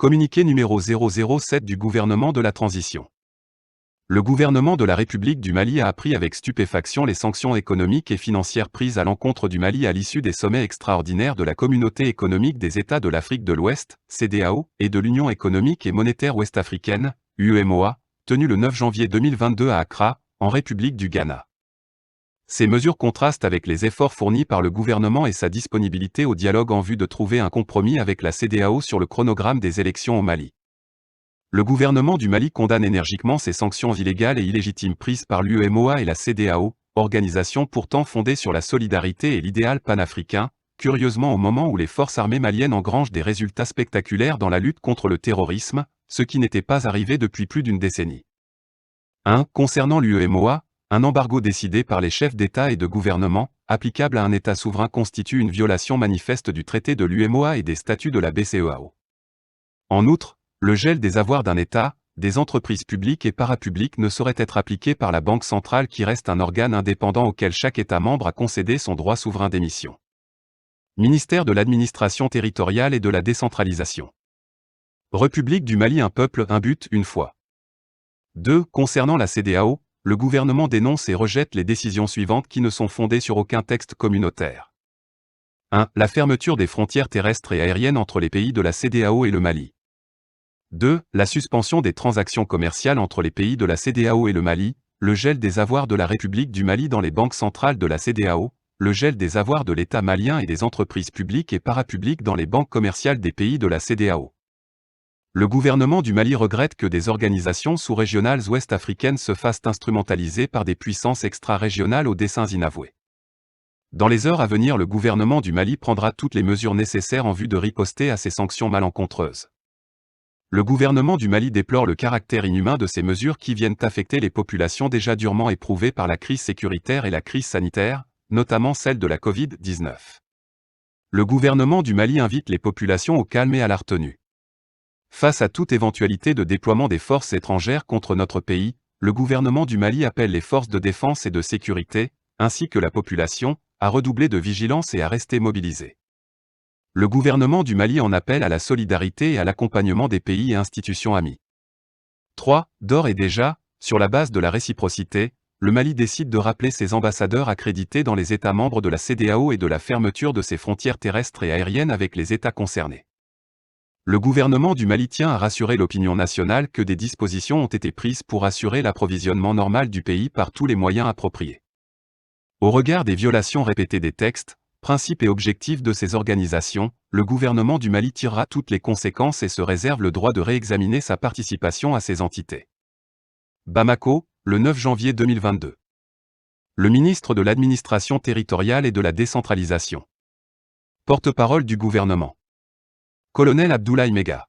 Communiqué numéro 007 du gouvernement de la transition. Le gouvernement de la République du Mali a appris avec stupéfaction les sanctions économiques et financières prises à l'encontre du Mali à l'issue des sommets extraordinaires de la Communauté économique des États de l'Afrique de l'Ouest, CEDEAO, et de l'Union économique et monétaire ouest-africaine, UEMOA, tenus le 9 janvier 2022 à Accra, en République du Ghana. Ces mesures contrastent avec les efforts fournis par le gouvernement et sa disponibilité au dialogue en vue de trouver un compromis avec la CEDEAO sur le chronogramme des élections au Mali. Le gouvernement du Mali condamne énergiquement ces sanctions illégales et illégitimes prises par l'UEMOA et la CEDEAO, organisation pourtant fondée sur la solidarité et l'idéal panafricain, curieusement au moment où les forces armées maliennes engrangent des résultats spectaculaires dans la lutte contre le terrorisme, ce qui n'était pas arrivé depuis plus d'une décennie. 1. Concernant l'UEMOA, un embargo décidé par les chefs d'État et de gouvernement, applicable à un État souverain constitue une violation manifeste du traité de l'UEMOA et des statuts de la BCEAO. En outre, le gel des avoirs d'un État, des entreprises publiques et parapubliques ne saurait être appliqué par la Banque centrale qui reste un organe indépendant auquel chaque État membre a concédé son droit souverain d'émission. Ministère de l'administration territoriale et de la décentralisation. République du Mali, un peuple, un but, une foi. 2. Concernant la CEDEAO, le gouvernement dénonce et rejette les décisions suivantes qui ne sont fondées sur aucun texte communautaire. 1. La fermeture des frontières terrestres et aériennes entre les pays de la CEDEAO et le Mali. 2. La suspension des transactions commerciales entre les pays de la CEDEAO et le Mali, le gel des avoirs de la République du Mali dans les banques centrales de la CEDEAO, le gel des avoirs de l'État malien et des entreprises publiques et parapubliques dans les banques commerciales des pays de la CEDEAO. Le gouvernement du Mali regrette que des organisations sous-régionales ouest-africaines se fassent instrumentaliser par des puissances extra-régionales aux desseins inavoués. Dans les heures à venir, le gouvernement du Mali prendra toutes les mesures nécessaires en vue de riposter à ces sanctions malencontreuses. Le gouvernement du Mali déplore le caractère inhumain de ces mesures qui viennent affecter les populations déjà durement éprouvées par la crise sécuritaire et la crise sanitaire, notamment celle de la Covid-19. Le gouvernement du Mali invite les populations au calme et à la retenue. Face à toute éventualité de déploiement des forces étrangères contre notre pays, le gouvernement du Mali appelle les forces de défense et de sécurité, ainsi que la population, à redoubler de vigilance et à rester mobilisés. Le gouvernement du Mali en appelle à la solidarité et à l'accompagnement des pays et institutions amis. 3. D'ores et déjà, sur la base de la réciprocité, le Mali décide de rappeler ses ambassadeurs accrédités dans les États membres de la CEDEAO et de la fermeture de ses frontières terrestres et aériennes avec les États concernés. Le gouvernement du Mali tient à rassurer l'opinion nationale que des dispositions ont été prises pour assurer l'approvisionnement normal du pays par tous les moyens appropriés. Au regard des violations répétées des textes, principes et objectifs de ces organisations, le gouvernement du Mali tirera toutes les conséquences et se réserve le droit de réexaminer sa participation à ces entités. Bamako, le 9 janvier 2022. Le ministre de l'Administration territoriale et de la décentralisation. Porte-parole du gouvernement. Colonel Abdoulaye Mega.